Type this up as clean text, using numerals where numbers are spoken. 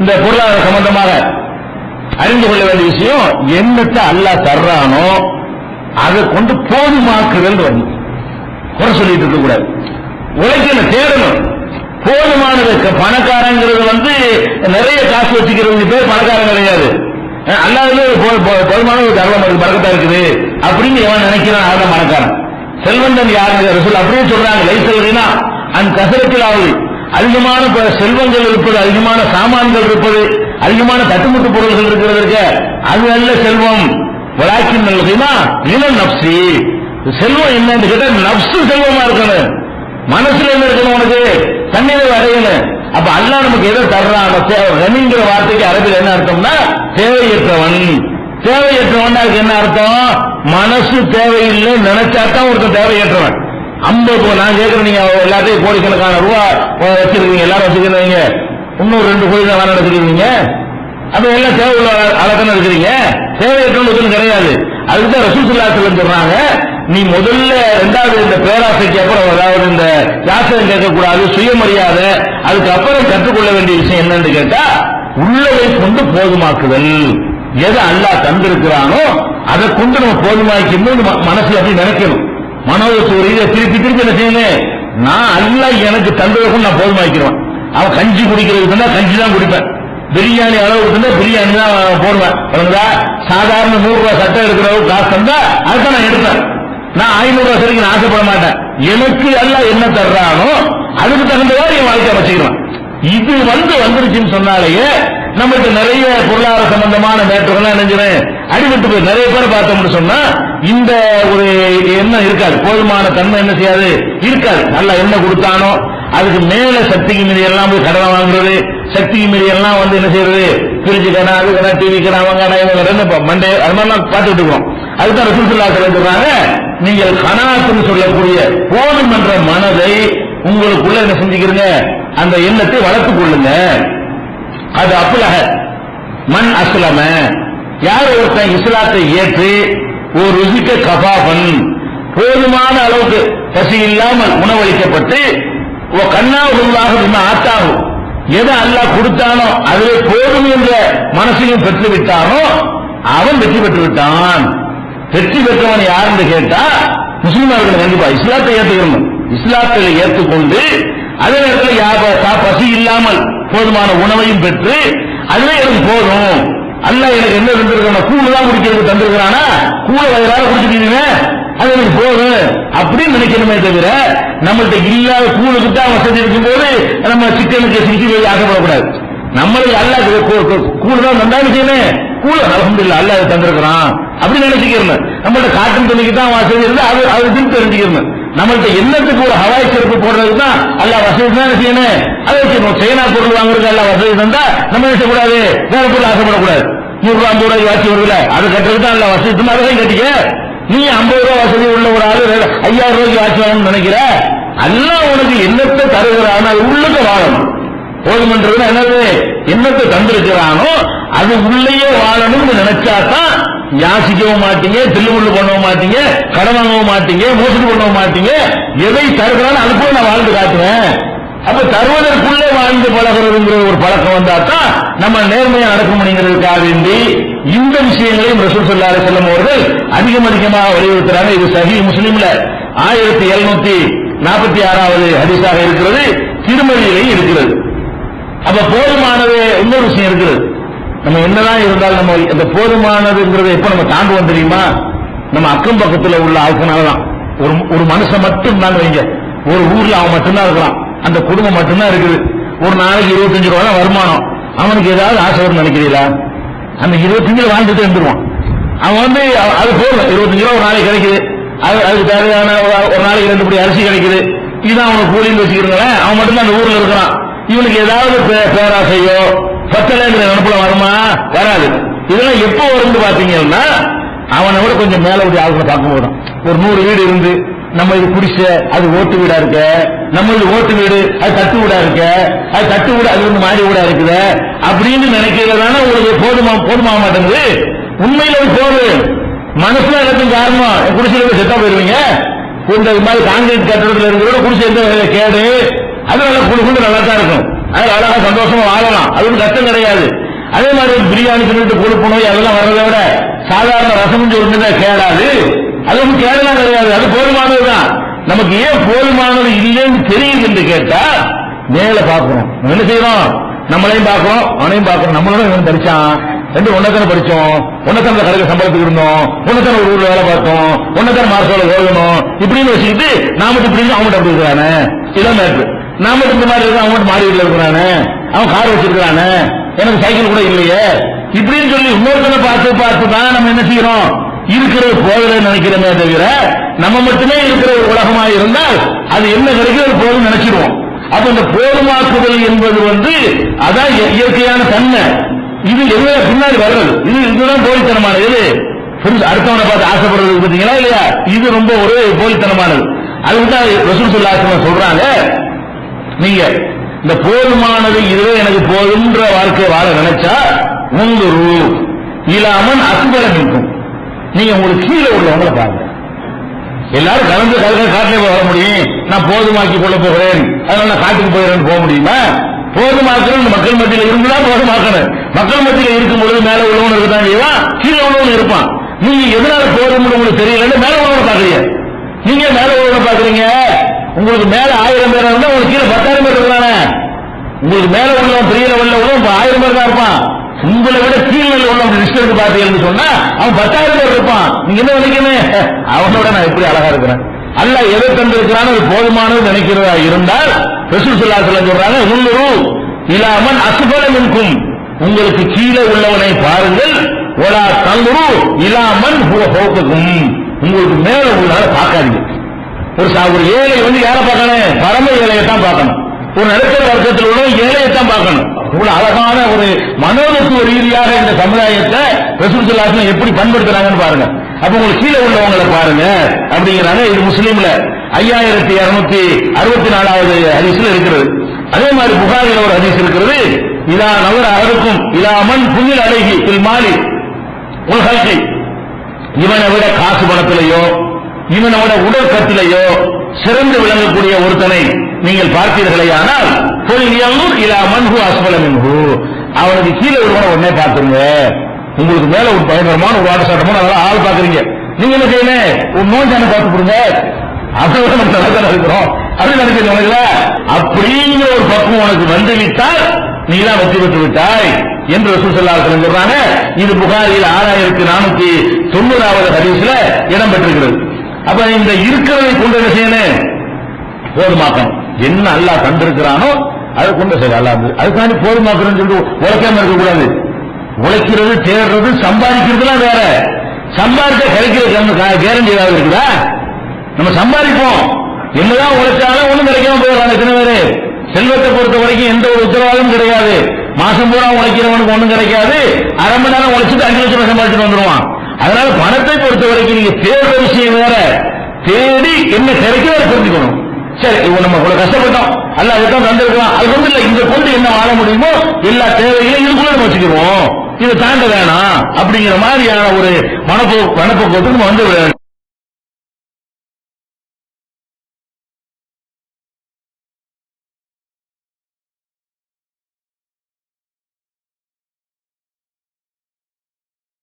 இந்த பொருளாதார சம்பந்தமாக அறிந்து கொள்ள வேண்டிய விஷயம், என்னத்தை அல்லாஹ் தர்றானோ அதை கொண்டு போதுமாக்குதல் வந்து குறை சொல்லிட்டு இருக்க கூடாது. உழைக்கணும், தேடணும், போதுமானது. பணக்காரங்கிறது வந்து நிறைய காசு வச்சுக்கிறது பேர் பணக்காரன் கிடையாது. அல்லாதே போதுமான ஒரு தர்மம் இருக்கு, பறக்கத்தா இருக்குது அப்படின்னு எவன் நினைக்கிறான் அவன் பணக்காரன். செல்வந்தன் யாருங்க ரசூல் அப்படியே சொல்றாங்க, லைசல்னா அந் கசரத்தில் ஆகுது. அதிகமான செல்வங்கள் இருப்பது, அதிகமான சாமான்கள் இருப்பது, அதிகமான தட்டுமுட்டு பொருள்கள் இருக்கிறதற்கு அது நல்ல செல்வம். வழக்கின் நல்லதுன்னா இளம் நப்சி. செல்வம் என்னன்னு கேட்டா நப்சு செல்வமா இருக்கணும், மனசுல என்ன இருக்கணும், உனக்கு தண்ணீரை அடையணும். அப்ப அல்லாஹ் நமக்கு எதை தர்றான்? ரமிங்கிற வார்த்தைக்கு அரபில் என்ன அர்த்தம்னா தேவையற்றவன். தேவையற்றவன் அதுக்கு என்ன அர்த்தம்? மனசு தேவையில்லை நினைச்சாதான் ஒருத்தர் தேவையற்றவன். 50 நான் கேட்கிறேன், நீங்க எல்லாத்தையும் கோடிக்கணக்கான ரூபா வச்சிருக்கீங்க, எல்லாரும் வச்சுக்கிறீங்க, இன்னும் 2 கோடி தான் வேலை எடுத்துக்கிறீங்க, அப்ப எல்லாம் தேவை உள்ள அளக்கணும் இருக்கிறீங்க, தேவையற்றவன் கிடையாது. அதுக்குதான் ரசூல் ஸல்லல்லாஹு அலைஹி வஸல்லம் சொல்றாங்க, நீ முதல்ல 2வது இந்த பேராசைக்கு அப்புறம், அதாவது இந்த யாசகம் கேட்கக்கூடாது, சுயமரியாதை, அதுக்கப்புறம் கற்றுக்கொள்ள வேண்டிய விஷயம் என்னன்னு கேட்டா உள்ளதை கொண்டு போதுமாக்குதல். எதை அல்லாஹ் தந்திருக்கிறானோ அதை கொண்டு நம்ம போதுமாக்கணும் மனசுல அப்படி நினைக்கணும். மனோதத்துவ திருப்பி திருப்பி என்ன செய்யணும்? நான் அல்லாஹ் எனக்கு தந்ததுக்கும் நான் போதுமாக்கிறேன். அவன் கஞ்சி குடிக்கிறதுக்கு கஞ்சி தான் குடிப்பேன், பிரியாணி அளவுக்கு பிரியாணி தான் போடுவேன். சாதாரண 100 ரூபாய் சட்டை எடுக்கிறவங்க காசு தந்தா அதுதான் நான் எடுப்பேன். நான் 500 ரூபாய் சரிக்கு நான் ஆசைப்பட மாட்டேன். எனக்கு எல்லாம் என்ன தர்றானோ அதுக்கு தகுந்தவாறு என் வாழ்க்கை வச்சுக்கிறேன். இது வந்துருச்சுன்னு சொன்னாலேயே நம்மளுக்கு நிறைய பொருளாதார சம்பந்தமான மேட்டர்கள் நினைஞ்சிடும் அடிபட்டு போய் நிறைய பேர் பார்த்தோம்னு சொன்னா இந்த ஒரு எண்ணம் இருக்காது, போதுமான தன்மை என்ன செய்யாது, இருக்காது. நல்லா என்ன கொடுத்தானோ அதுக்கு மேல சக்திக்கு மீறி எல்லாம் போய் கடனை வாங்குறது, சக்திக்கு மீறி எல்லாம் வந்து என்ன செய்யறது, பிரிட்ஜ் கடை, அது கடை, டிவி கடை, அவங்க கடை, இவங்க கடை, மண்டே அது மாதிரிலாம் பார்த்துட்டு இருக்கோம். அதுதான் ரசூல் ஸல்லல்லாஹு அலைஹி வஸல்லம் சொல்றாங்க, நீங்கள் கனாத்துன்னு சொல்லக்கூடிய போதும் என்ற மனதை உங்களுக்குள்ள என்ன செஞ்சுக்கிறீங்க, அந்த எண்ணத்தை வளர்த்துக் கொள்ளுங்க. அது அப்லஹ மன் அஸ்லம, யார் ஒருத்தன் இஸ்லாத்தை ஏற்று ஒரு ருசிக்க கபாபன், போதுமான அளவுக்கு பசி இல்லாமல் உணவளிக்கப்பட்டு கண்ணாவுள்ளாக ஆத்தாகும், எதை அல்லாஹ் கொடுத்தானோ அதிலே போதும் என்ற மனசையும் பெற்று விட்டானோ அவன் வெற்றி பெற்று விட்டான். வெற்றி பெற்றவன் யாருன்னு கேட்டா முஸ்லிம்கள் கண்டிப்பா இஸ்லாத்தை ஏற்றுக்கணும். இஸ்லாத்தில் ஏற்றுக்கொண்டு அதே நேரத்தில் பசி இல்லாமல் போதுமான உணவையும் பெற்று அதுவே எனக்கு போதும், அல்லாஹ் எனக்கு என்ன தந்திருக்கான கூழ் தான் குடிக்கிறதுக்கு தந்திருக்கிறானா, கூழ வயிறார குடிச்சிட்டீங்க அது எனக்கு போதும் அப்படின்னு நினைக்கணுமே தவிர நம்மள்ட்ட இல்லாத கூழுக்கு தான் வசதி இருக்கும் போது நம்ம சிக்கனுக்கு சிக்கி போய் ஆசைப்படக்கூடாது. நம்மளுக்கு அல்லாஹ் கூழ் தான் தந்தா செய்யணும், கூழ் அல்ஹம்துலில்லாஹ் அல்லாஹ் தந்திருக்கிறான் அப்படின்னு நினைச்சுக்கிறேன். நம்மள்ட்ட காட்டன் துணிக்கு தான் வசதி இருந்தா அது திருப்பி தெரிஞ்சுக்கிறேன். நம்மள்ட்ட என்னத்துக்கு ஒரு ஹவாய் செருப்பு போடுறதுக்கு தான் அல்லாஹ் வசதி தான் செய்யணும், அதை வச்சுக்கணும். சைனா பொருள் வாங்குறதுக்கு அல்லாஹ் வசதி தந்தா நம்ம நினைச்சக்கூடாது, வேற பொருள் ஆசைப்படக்கூடாது. 100 ரூபாய் 50 ரூபாய் வாட்சி வருதுல அது கட்டுறதுக்கு தான் அல்லாஹ் வசதி தந்தா அதையும் கட்டிக்க. நீ 50 ரூபாய் வசதி உள்ள ஒரு ஆளு 5000 ரூபாய்க்கு வாட்சி வாங்கணும்னு நினைக்கிற, அல்லாஹ் உனக்கு என்னத்தை தருகிறானோ அது உள்ளுக்கு வாழணும். போதுமன்றது என்னது, என்னத்தை தந்திருக்கிறானோ அது உள்ளேயே வாழணும்னு நினைச்சாதான் யாசிக்கவும் மாட்டீங்க, தில்லுமுள்ளு பண்ணவும் மாட்டீங்க, கடன் வாங்கவும் மாட்டீங்க, மோசடி பண்ணவும் மாட்டீங்க. எதை தருகிறானோ அது போய் நான் வாழ்ந்து காட்டுவேன். அப்ப தருவதற்குள்ளே வாழ்ந்து பழகிறதுங்கிற ஒரு பழக்கம் வந்தாதான் நம்ம நேர்மையா நடக்க முடியுங்கிறதுக்காக வேண்டி இந்த விஷயங்களையும் ரசூல் ஸல்லல்லாஹு அலைஹி வஸல்லம் அவர்கள் அதிகமாக வலியுறுத்துறாங்க. இது சஹீஹ் முஸ்லிம்ல 1746வது ஹதீஸாக இருக்கிறது, திருமதியிலேயும் இருக்கிறது. அப்ப போதுமானது இன்னொரு விஷயம் இருக்கிறது. நம்ம என்னதான் இருந்தாலும் நம்ம இந்த போதுமானதுங்கிறத எப்ப நம்ம தாண்டுவோம் தெரியுமா, நம்ம அக்கம் பக்கத்தில் உள்ள ஆட்களாலதான். ஒரு மனுஷன் மட்டும் தான் வைங்க, ஒரு ஊர்ல அவன் மட்டும்தான் இருக்கிறான், அந்த குடும்பம் மட்டும்தான் இருக்குது. ஒரு நாளைக்கு 25 ரூபா தான் வருமானம். அவனுக்கு ஏதாவது ஆசை வரும்னு நினைக்கிறீங்களா? அந்த 25 வாழ்ந்துட்டு இருந்துருவான். அவன் வந்து அது போதும், 25 ரூபா ஒரு நாளைக்கு கிடைக்குது, அதுக்கு தேவையான ஒரு நாளைக்கு 2 படி அரிசி கிடைக்குது, இதுதான் அவனுக்கு கூலின்னு வச்சுக்கிறீங்களேன். அவன் மட்டும்தான் அந்த ஊர்ல இருக்கிறான். இவனுக்கு ஏதாவது பேராசையோ பத்தலைங்கிற நினைப்புல வருமா? வராது. இதெல்லாம் எப்போ வரும்னு பாத்தீங்கன்னா அவனை விட கொஞ்சம் மேல விட ஆளுகளை பார்க்கும் போதும். ஒரு 100 வீடு இருந்து நம்ம இது குடிச அது ஓட்டு வீடா இருக்க, நம்ம இது ஓட்டு வீடு அது தட்டு வீடா இருக்க, அது தட்டு வீடு அது வந்து மாடி வீடா இருக்குது அப்படின்னு நினைக்கிறதான உங்களுக்கு போதுமாக மாட்டேங்குது. உண்மையில போது மனசுல எல்லாத்துக்கும் காரணம் குடிசையில செத்தா போயிருவீங்க. இந்த மாதிரி காங்கிரீட் கட்டடத்தில் இருக்கிறோட குடிசை எந்த கேடு, அது நல்லா குழு நல்லா தான் இருக்கும். அது அழகா சந்தோஷமா வாழலாம், அது ஒன்றும் கஷ்டம் கிடையாது. அதே மாதிரி பிரியாணி சொல்லிட்டு கொழுப்பு நோய் அதெல்லாம் வர்றதை விட சாதாரண ரசம் சொல்லுங்க கேடாது, அது ஒன்றும் கேடலாம் கிடையாது, அது போதுமானதுதான். நமக்கு ஏன் போதுமானது இல்லைன்னு தெரியுது என்று கேட்டா மேல பார்க்கணும். என்ன செய்யறோம்? நம்மளையும் பார்க்கணும், அவனையும் பார்க்கணும். நம்மளோட இவன் படிச்சான், ரெண்டு ஒன்னதான படிச்சோம், ஒன்னதான கடைக்கு சம்பளத்துக்கு இருந்தோம், ஒன்னதான ஒரு ஊர்ல வேலை பார்த்தோம், ஒன்னதான மாசோட ஓடணும் இப்படின்னு வச்சுக்கிட்டு நாம இப்படி அவங்ககிட்ட அப்படி இருக்கிறானே, இதான் மேட்ரு. நாம இந்த மாதிரி இருக்க அவங்ககிட்ட மாடி வீட்டுல இருக்கிறானே, அவன் கார் வச்சிருக்கிறானே, எனக்கு சைக்கிள் கூட இல்லையே இப்படின்னு சொல்லி இன்னொருத்தனை பார்த்து பார்த்து தான் நம்ம என்ன செய்யறோம்? இருக்கிறது போகலன்னு நினைக்கிறோமே தவிர நம்ம மட்டுமே இருக்கிற ஒரு உலகமாக இருந்தால் அது என்ன கிடைக்கிறது போதும் நினைச்சிருவோம். அப்ப இந்த போதுமாக்குதல் என்பது அதான் இயற்கையான தன்மை. இது எவ்வளவு பின்னாடி வர்றது, இதுதான் போலித்தனமானது. எது அடுத்தவனை பார்த்து ஆசைப்படுறது பார்த்தீங்களா இல்லையா, இது ரொம்ப ஒரு போலித்தனமானது. அதுதான் ரசூல் ஸல்லல்லாஹு அலைஹி வஸல்லம் சொல்றாங்க, நீங்க இந்த போதுமானது இதுவே எனக்கு போதுன்ற வாழ்க்கை வாழ நினைச்சா உங்குரு இல்லாமல் அசுபலம் இருக்கும். நீங்க உங்களுக்கு கீழே உள்ளவங்களை பாருங்க. எல்லாரும் கலந்து காட்டிலே வர முடியும், நான் போதுமாக்கி கொள்ள போகிறேன் அதனால நான் காட்டுக்கு போகிறேன்னு போக முடியுமா? போதுமாக்கணும் மக்கள் மத்தியில் இருந்துதான் போதுமாக்கணும். மக்கள் மத்தியில் இருக்கும் பொழுது மேல உள்ளவன் இருக்குதான் செய்வான், கீழே உள்ளவன் இருப்பான். நீங்க எதனால போதும் உங்களுக்கு தெரியல, மேல உள்ளவனை பாக்குறீங்க. நீங்க மேல உள்ளவனை பாக்குறீங்க, உங்களுக்கு மேல 1000 பேர் இருந்தா உங்களுக்கு கீழே 10,000 பேர் இருக்கிறானே. உங்களுக்கு மேல உள்ளவன் தெரியல உள்ள உள்ளவன் 1000 பேர் தான் இருப்பான். உங்களை விட கீழே உள்ளவன் லிஸ்ட் எடுத்து பார்த்தீங்கன்னு சொன்னா அவன் 10,000 பேர் இருப்பான். நீங்க என்ன நினைக்கணும்? அவனோட நான் எப்படி அழகா இருக்கிறேன். அல்லாஹ் எதை தந்திருக்கிறான்னு அது போதுமானது நினைக்கிறதா இருந்தால் ரசூல் ஸல்லல்லாஹு அலைஹி வஸல்லம் சொல்றாங்க, உன்னுரு இலாமன் அஸ்ஃபல மின்கும், உங்களுக்கு கீழே உள்ளவனை பாருங்கள், வலா தன்துரு இலாமன் ஹுவ ஃபௌககும், உங்களுக்கு மேல உள்ளவனை பார்க்காதீங்க. ஒரு ஏழை யாரை பார்க்கணும்? பரம ஏழையை தான் பார்க்கணும். ஒரு நடுத்தர வர்க்கத்தில் உள்ள ஏழையைத்தான் பார்க்கணும். இவ்வளவு அழகான ஒரு மனோதத்துவ ரீதியாக இந்த சமுதாயத்தை ரசூல் ஸல்லல்லாஹு அலைஹி வஸல்லம் எப்படி பண்படுத்துறாங்கன்னு பாருங்க. அப்ப உங்களுக்கு கீழே உள்ளவங்களை பாருங்க அப்படிங்கிறாங்க. இது முஸ்லீம்ல 5264வது ஹதீஸ்ல இருக்கிறது. அதே மாதிரி புகாரில ஒரு ஹதீஸ் இருக்கிறது, இதா நவர அருக்கும் இலாமன் புனில் அழகி பில் மாலி உல்ஹல்கி, இவனை விட காசு பணத்திலேயோ இவனோட உடற்கத்திலேயோ சிறந்து விளங்கக்கூடிய ஒருத்தனை நீங்கள் பார்த்தீர்களே ஆனால் இலாமன்ஹு அஸ்ஃபல மின்ஹு, அவனுக்கு கீழே உள்ளவனை உடனே பார்த்துருங்க. உங்களுக்கு மேல ஒரு பயங்கரமான ஒரு ஆட்ட சாட்டமான அதெல்லாம் ஆள் பாக்குறீங்க, நீங்க என்ன செய்யணும்? ஒரு நோஞ்சான பார்த்து கொடுங்க, அவ்வளவு நம்ம நல்லா இருக்கிறோம் அப்படி நினைக்கிறீங்களா? அப்படிங்கிற ஒரு பக்குவம் உனக்கு வந்து விட்டால் நீ தான் வெற்றி பெற்று விட்டாய் என்று ரசூல் ஸல்லல்லாஹு அலைஹி வஸல்லம் சொல்றாங்க. இது புகாரில் 6490வது ஹதீஸ்ல இடம் பெற்றிருக்கிறது. அப்ப இந்த இருக்கிறதை கொண்டு என்ன செய்யணும்? போதுமாக்கணும். என்ன அல்லாஹ் தந்திருக்கிறானோ அதை கொண்டு செய்ய அல்லாஹ் அதுக்காண்டி போதுமாக்கணும்னு சொல்லிட்டு உழைக்காம இருக்கக்கூடாது. உழைக்கிறது, தேடுறது, சம்பாதிக்கிறதுலாம் வேற. சம்பாதிக்க கிடைக்கிற கேரண்டி ஏதாவது இருக்குதா? நம்ம சம்பாதிப்போம், என்னதான் உழைச்சாலும் ஒண்ணும் கிடைக்காம போயிடறாங்க. எத்தனை பேரு செல்வத்தை பொறுத்த வரைக்கும் எந்த ஒரு உத்தரவாதமும் கிடையாது. மாசம் பூரா உழைக்கிறவனுக்கு ஒண்ணும் கிடைக்காது. அரை மணி நேரம் உழைச்சிட்டு 5 லட்சம் சம்பாதிச்சுட்டு வந்துருவான். அதனால பணத்தை பொறுத்த வரைக்கும் நீங்க தேடுற விஷயம் வேற, தேடி என்ன கிடைக்கிறத புரிஞ்சுக்கணும். சரி, நம்ம இவ்வளவு கஷ்டப்பட்டோம், அல்லாஹ் அதுதான் தந்திருக்கலாம், அது வந்து இல்ல, இங்க கொண்டு என்ன வாழ முடியுமோ எல்லா தேவைகளையும் இதுக்குள்ள நம்ம வச்சுக்கிறோம், இதை தாண்ட வேணாம் அப்படிங்கிற மாதிரியான ஒரு மனப்போக்குவத்துக்கு நம்ம வந்து